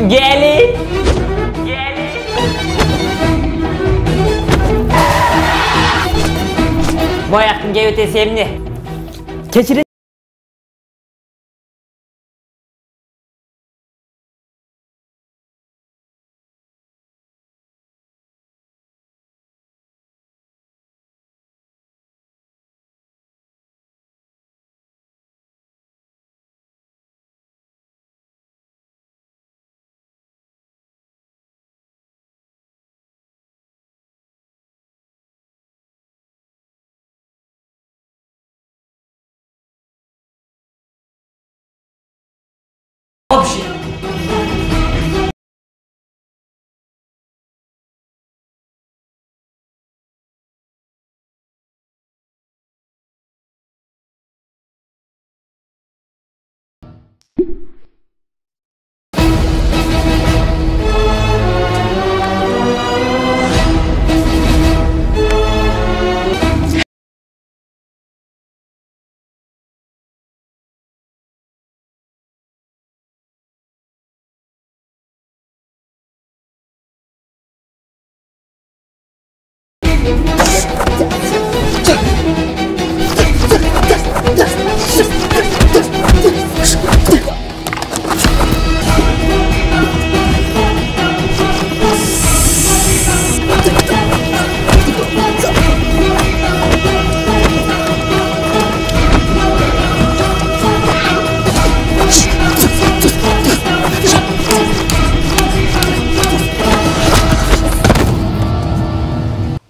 Gelin. Bu ayaktın GVT'si emni. Keçirin. Общий.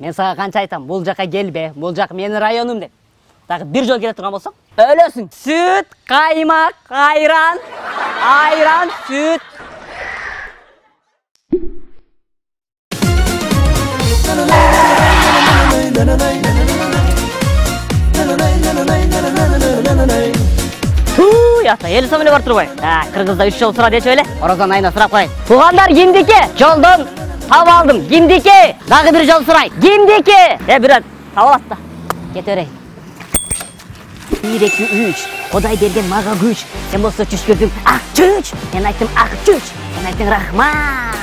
Men sağa kança aytam, bul jaka gelbe, bul jak menin rayonum деп. Дагы bir жол келе турган болсоң, өлөсүң. Süt, kaymak, ayran, ayran, süt. Yata, ел самоле бар турбай. Кыргызда 3 жол сура дечи эле. Орозон айына сурап коеюн. Туугандар, кимдики? Жолдон таап алдым. Кимдики? Дагы bir жол сурайт. Кимдики? Бирөт таап алат да. Кете берейин. 1 2 3. Кодай берген мага күч. Сен болсо чүчкөрдүң ак чүч. Мен айттым ак чүч. Сен айттың рахмат.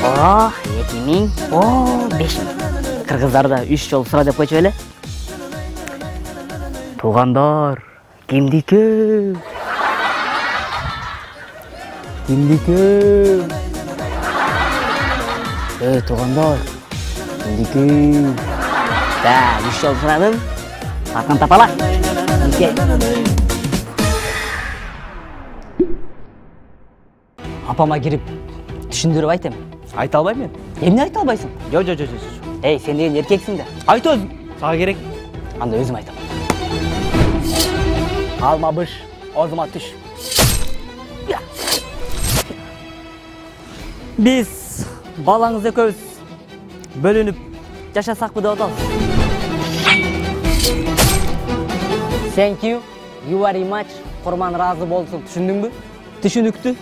О, 2000, о, 5000. Кыргыздарда 3 жол сура деп койчу эле. Туугандар, кимдики? Кимдики? Туугандар, кимдики? Да, 3 жол сурадым. Атын тапала. Апама кирип түшүндүрүп айтам. Айта албайм мен. Эмне айта албайсың? Жо. Эй, сен деген эркексиң да. Айт өзүң. Сага керек. Анда өзүм айтам. Алма быш, озума түш. Биз балаңыз экөөбүз бөлүнүп жашасакпы деп атабыз. Thank you, you very much. Курман разы болсун, түшүндүңбү? Түшүнүктү.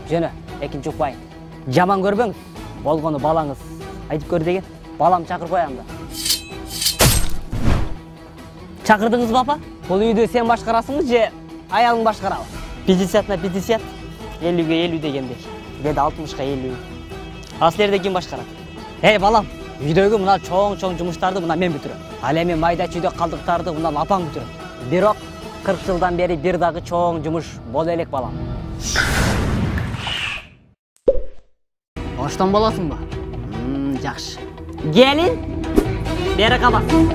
Жана, экинчи укпайын. Жаман көрбөңүз, болгону балаңыз айтып көр деген. Балам чакырып коям да. Чакырдыңызбы апа? Бул үйдү сен башкарасыңбы же аялың башкарабы? 50 на 50, 50-ге 50 дегендей. Беди 60-га 50. Ал силерде ким башкарат? Эй балам, үйдөгү мына чоң жумуштарды мына мен бүтүрөм. Ал эми майда чүйдө калдыктарды мына апаң бүтүрөт. Бирок 40 жылдан бери бир дагы чоң жумуш боло элек балам. Оштон болосуңбу? Жакшы. Келин, бери кабасың.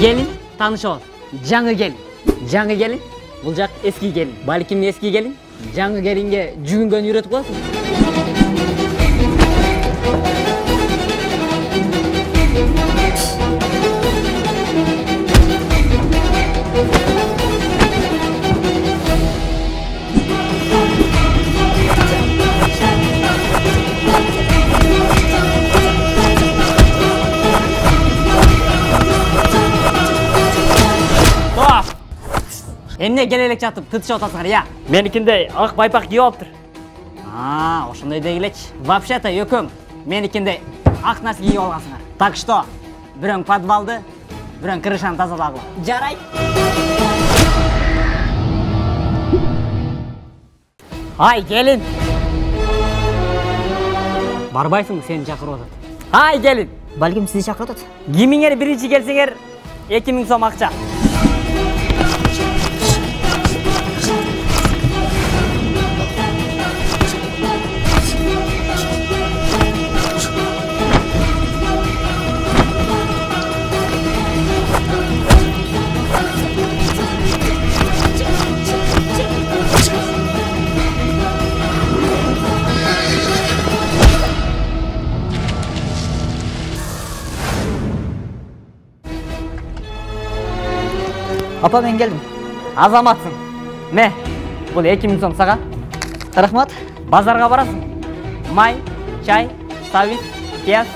Gelin tanışып ал. Жаңы gelin. Жаңы gelin. Бұл жақ eski gelin. Балким eski gelin. Жаңы gelинге жүгінгөн үйретіп қоясың. Эмне келелек жатып тытышып атасыңар, я? Меникинде ак байпак кийип алыптыр. Ошондой дей келечи. Вообще-то экөөң меникинде ак нарсе кийип алгансыңар. Так что, бирөөң подвалды, бирөөң крышаны тазалагыла. Жарайт. Ай, келин. Барбайсың, сени чакырып атат. Ай, келин. Балким сизди чакырып атат. Кимиңер биринчи келсеңер 2000 сом акча. Апа, мен келдим. Азаматсың. Ме, бұл 2000 сом сага. Рахмат. Базарға барасың. Май, чай, савис, пияз,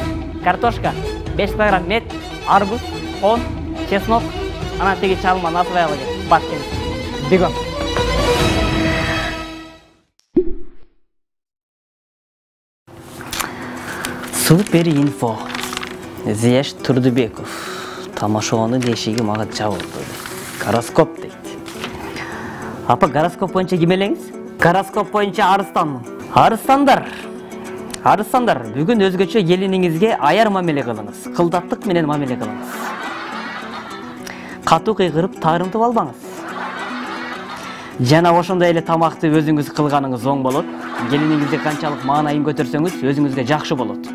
картошка, 5 килограмм мет, арбуз, он, чеснок, ана теги чалма насыбай ала кел. Бат кел. Бегом. Супер инфо. Зияш Турдубеков. Тамашоонун эшиги мага жабылды. Гороскоп дейт. Апа, гороскоп боюнча ким элеңиз? Гороскоп боюнча арыстанмын. Арыстандар, бүгүн өзгөчө келиниңизге аяр мамиле кылыңыз. Кылдаттык менен мамиле кылыңыз. Катуу кыйгырып таарынтып албаңыз. Жана ошондой эле тамакты өзүңүз кылганыңыз оң болот. Келиниңизге канчалык маанайын көтөрсөңүз, өзүңүзгө жакшы болот.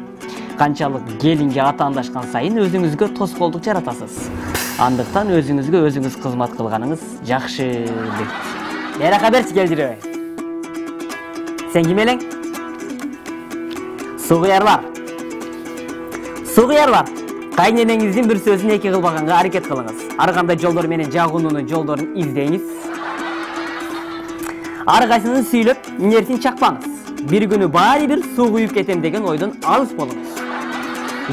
Канчалык келинге атаандашкан сайын өзүңүзгө тоскоолдук жаратасыз. Андыктан өзүңүз кызмат кылганыңыз жакшы дейт. Эрака берчи келдиребей. Сен ким элең? Сугуярлар. Кайненеңиздин бир сөзүн эки кылбаганга аракет кылыңыз. Ар кандай жолдор менен жагуунунун жолдорун издеңиз. Ар кайсынын сүйлөп, нерсин чакпаңыз. Бир күнү баары бир суу куюп кетем деген ойдон алыс болуңуз.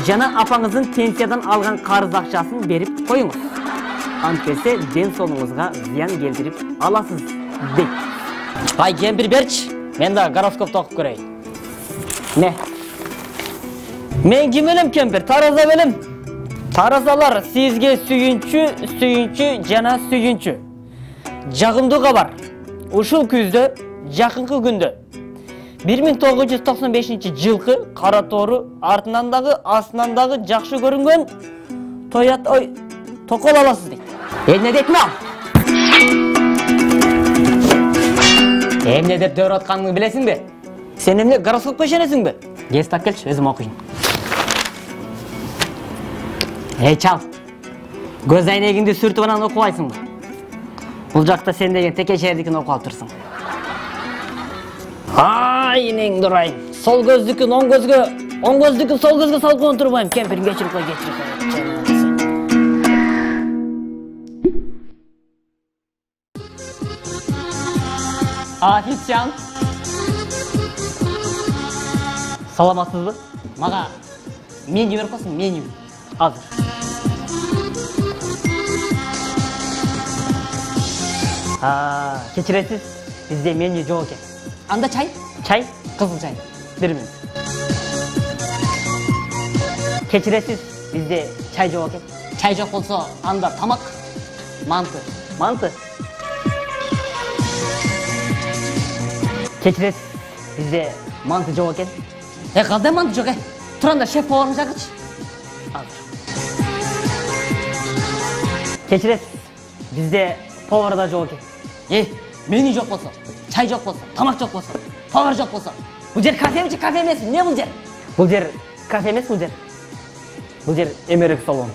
Жана апаңыздын пенсиядан алган карыз акчасын берип коюңуз. Антесе ден соолугуңузга зыян келтирип аласыз дейт. Ай, кемпир берчи, мен да гороскопту окуп көрөйүн. Не? Мен ким элем, кемпир? Тараза белем. Таразалар сизге сүйүнчү жана сүйүнчү. Жагымдуу кабар. Ушул күздө, жакынкы күндө 1995 жылкы кара тоору артынан дагы астынан дагы жакшы көрүнгөн тоят токол аласыз дейт. Эмне дейт мына? Эмне деп дөөрүп атканыңды билесиңби? Сен эмне гороскопко ишенесиңби? Кез так келчи, өзүм окуйын. Эй, чал. Көз айнегиңди сүртүп анан окубайсыңбы? Бул жакта сен деген текешердикин окуп алыптырсың. Ай, инең дурайын. Сол көздүкүн оң көздүкүн сол көзгө салып коюп турбайм. Кемпирин кечирип кой. Официант. Саламатсызбы? Мага меню берип койсуң, меню. Азыр. Кечиресиз, бизде меню жок экен. Анда чай? Чай? Кызыл чай. 1 минут. Кечиресиз, бизде чай жок экен. Чай жок болсо, анда тамак. Манты. Кечиресиз, бизде манты жок экен. Кандай манты жок? Туранда шеф поварыңды чакырчы. Азыр. Кечиресиз, бизде повар да жок экен. Меню жок болсо, чай жок болсо, тамак жок болсо, повар жок болсо. Бул жер кафе эмес, эмне бул жер? Бул жер кафе эмес, бул жер эмерек салон.